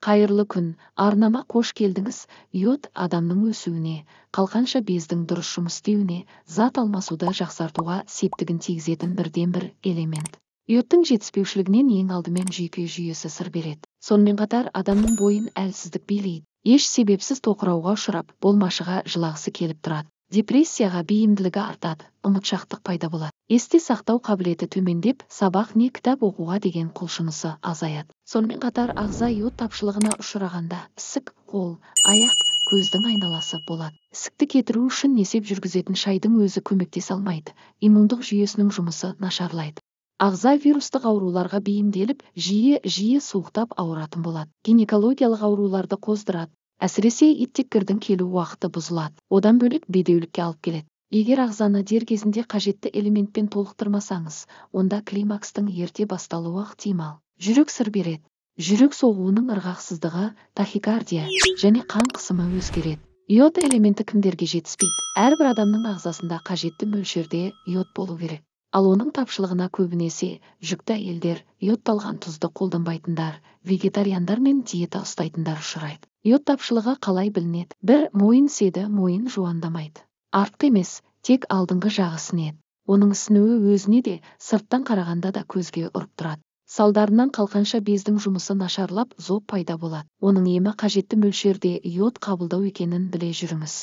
Қайырлы күн, арнама қош келдіңіз. Йод адамның өсуіне, қалқанша бездің дұрыс жұмыс істеуіне, зат алмасуды жақсартуға септігін тигізетін бірден-бір элемент. Йодтың жетіспеушілігінен ең алдымен жүйке жүйесі сыр береді. Сонымен қатар адамның бойын әлсіздік билейді. Еш себепсіз тоқырауға ұшырап, болмашыға жылағысы келіп тұрады. Депрессияға бейімділігі артады, ұмытшақтық пайда болады. Есте сақтау қабілеті төмендеп, сабақ не кітап оқуға деген құлшынысы азаяды. Сонымен қатар ағза йод тапшылығына ұшырағанда ісік, қол, аяқ, көздің айналасы болады. Ісікті кетіру үшін несеп жүргізетін шайдың өзі көмектесе алмайды. Иммундық жүйесінің жұмысы нашарлайды. Ағза вирустық ауруларға бейімделіп, жиі суықтап ауыратын болады. Гинекологиялық ауруларды қоздырады. Әсіресе иттеккірдің келу уақыты бұзылады. Одан бөлек бедеулікке алып келеді. Егер ағзаны дер кезінде қажетті элементпен толықтырмасаңыз, онда климакстың ерте басталуы ықтимал. Жүрек сыр береді. Жүрек соғуының ырғақсыздығы, тахикардия және қан қысымы өзгереді. Йод элементі кімдерге жетіспейді? Әрбір адамның ағзасында қажетті мөлшерде йод болу керек. Ал оның тапшылығына көбінесе жүкті әйелдер, йодталған тұзды қолданбайтындар, вегетариандар мен диета ұстайтындар ұшырайды. Йод тапшылығы қалай білінеді? 1. Мойын седі, мойын жуандамайды. Артқы емес, тек алдыңғы жағы ісінеді. Оның ісінуі өзіне де, сырттан қарағанда да көзге ұрып тұрады. Салдарынан қалқанша бездің жұмысы нашарлап, зоб пайда болады. Оның емі қажетті мөлшерде йод қабылдау екенін біле жүріңіз.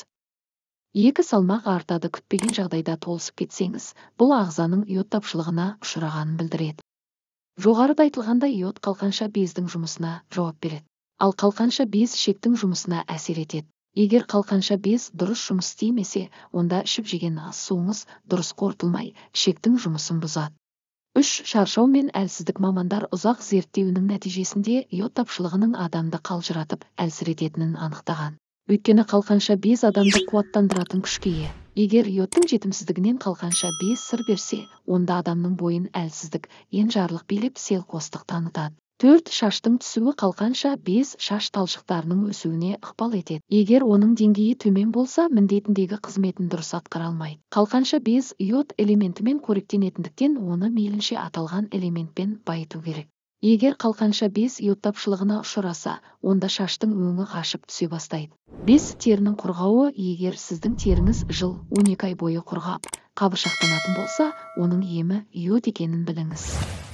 2. Салмақ артады. Күтпеген жағдайда толысып кетсеңіз, бұл ағзаның йод тапшылығына ұшырағанын білдіреді. Жоғарыда айтылғандай йод қалқанша бездің жұмысына жауап береді. Ал қалқанша без ішектің жұмысына әсер етеді. Егер қалқанша без дұрыс жұмыс істемесе, онда ішіп жеген ас суыңыз дұрыс қорытылмай, ішектің жұмысын бұзады. 3. Шаршау мен әлсіздік. Мамандар ұзақ зерттеуінің нәтижесінде йод тапшылығының адамды қалжыратып, әлсірететінін анықтаған. Өйткені қалқанша без адамды қуаттандыратын күшке ие. Егер йодтың жетімсіздігінен қалқанша без сыр берсе, онда адамның бойын әлсіздік, енжарлық билеп селқостық танытады. 4. Шаштың түсуі. Қалқанша без шаш талшықтарының өсуіне ықпал етеді. Егер оның деңгейі төмен болса, міндетіндегі қызметін дұрыс атқара алмайды. Қалқанша без йод элементімен қоректенетіндіктен оны мейлінше аталған элементпен байыту керек. Егер қалқанша без йод тапшылығына ұшыраса, онда шаштың өңі қашып түсе бастайды. 5. Терінің құрғауы. Егер сіздің теріңіз жыл 12 ай бойы құрғап, қабыршақтанатын болса, оның емі йод екенін біліңіз.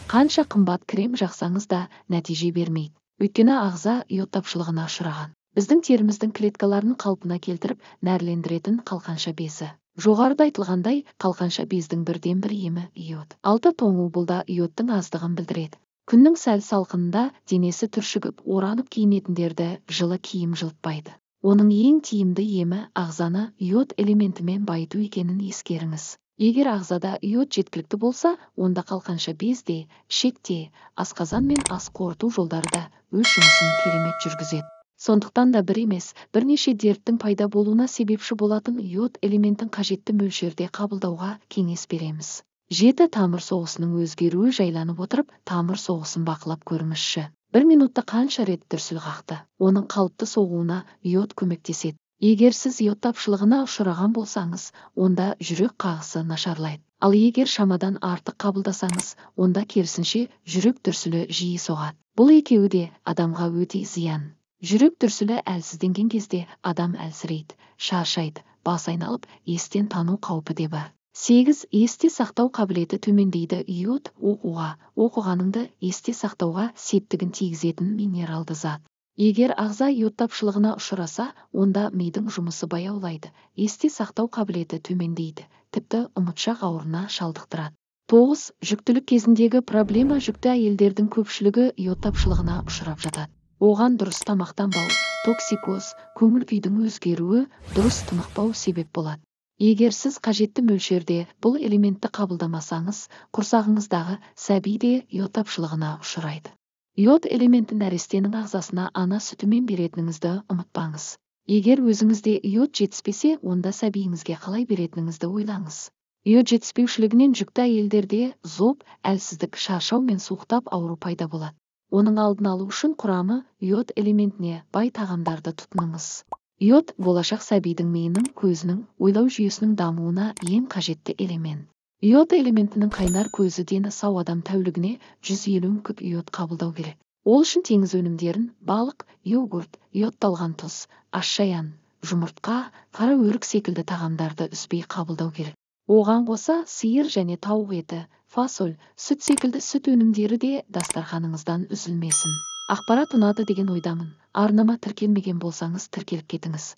Қанша қымбат крем жақсаңыз да нәтиже бермейді. Өйткені ағза йод тапшылығына ұшыраған. Біздің теріміздің клеткаларын қалпына келтіріп, нәрлендіретін қалқанша безі. Жоғарыда айтылғандай, қалқанша бездің бірден-бір емі йод. 6. Тоңу. Бұл да йодтың аздығын білдіреді. Күннің сәл салқынында денесі түршігіп, оранып киінетіндерді жылы киім жылытпайды. Оның ең тиімді емі ағзаны йод элементімен байыту екенін ескеріңіз. Егер ағзада йод жеткілікті болса, онда қалқанша безде, ішекте, асқазан мен ас қорыту жолдары да өз жұмысын керемет жүргізеді. Сондықтан да бір емес, бірнеше дерттің пайда болуына себепші болатын йод элементін қажетті мөлшерде қабылдауға кеңес береміз. 7. Тамыр соғысының өзгеруі. Жайланып отырып, тамыр соғысын бақылап көріңізші. 1 минутта қанша рет дүрсіл қақты? Оның қалыпты соғуына йод көмектеседі. Егер сіз йод тапшылығына ұшыраған болсаңыз, онда жүрек қағысы нашарлайды. Ал егер шамадан артық қабылдасаңыз, онда керісінше жүрек дүрсілі жиі соғады. Бұл екеуі де адамға өте зиян. Жүрек дүрсілі әлсізденген кезде адам әлсірейді, шаршайды, бас айналып, естен тану қаупі де бар. 8. Есте сақтау қабілеті төмендейді. Йод оқығаныңды есте сақтауға септігін тигізетін минералды зат. Егер ағза йод тапшылығына ұшыраса, онда мидың жұмысы баяулайды, есте сақтау қабілеті төмендейді, тіпті ұмытшақ ауруына шалдықтырады. 9. Жүктілік кезіндегі проблема. Жүкті әйелдердің көпшілігі йод тапшылығына ұшырап жатады. Оған дұрыс тамақтанбау, токсикоз, көңіл күйдің өзгеруі, дұрыс тынықпау себеп болады. Егер сіз қажетті мөлшерде бұл элементті қабылдамасаңыз, құрсағыңыздағы сәби де йод тапшылығына ұшырайды. Йод элементі нәрестенің ағзасына ана сүтімен беретініңізді ұмытпаңыз. Егер өзіңізде йод жетіспесе, онда сәбиіңізге қалай беретініңізді ойлаңыз. Йод жетіспеушілігінен жүкті әйелдерде зоб, әлсіздік, шаршау мен суықтап ауру пайда болады. Оның алдын алу үшін құрамы йод элементіне бай тағамдарды тұтыныңыз. Йод болашақ сәбидің миының, көзінің, ойлау жүйесінің дамуына ең қажетті элемент. Йод элементінің қайнар көзі. Дені сау адам тәулігіне 150 күп йод қабылдау керек. Ол үшін теңіз өнімдерін, балық, йогурт, йодталған тұз, асшаян, жұмыртқа, қара өрік секілді тағамдарды үзбей қабылдау керек. Оған қоса сиыр және тауық еті, фасоль, сүт секілді сүт өнімдері де дастарханыңыздан үзілмесін. Ақпарат ұнады деген ойдамын. Арнама тіркелмеген болсаңыз тіркеліп кетіңіз.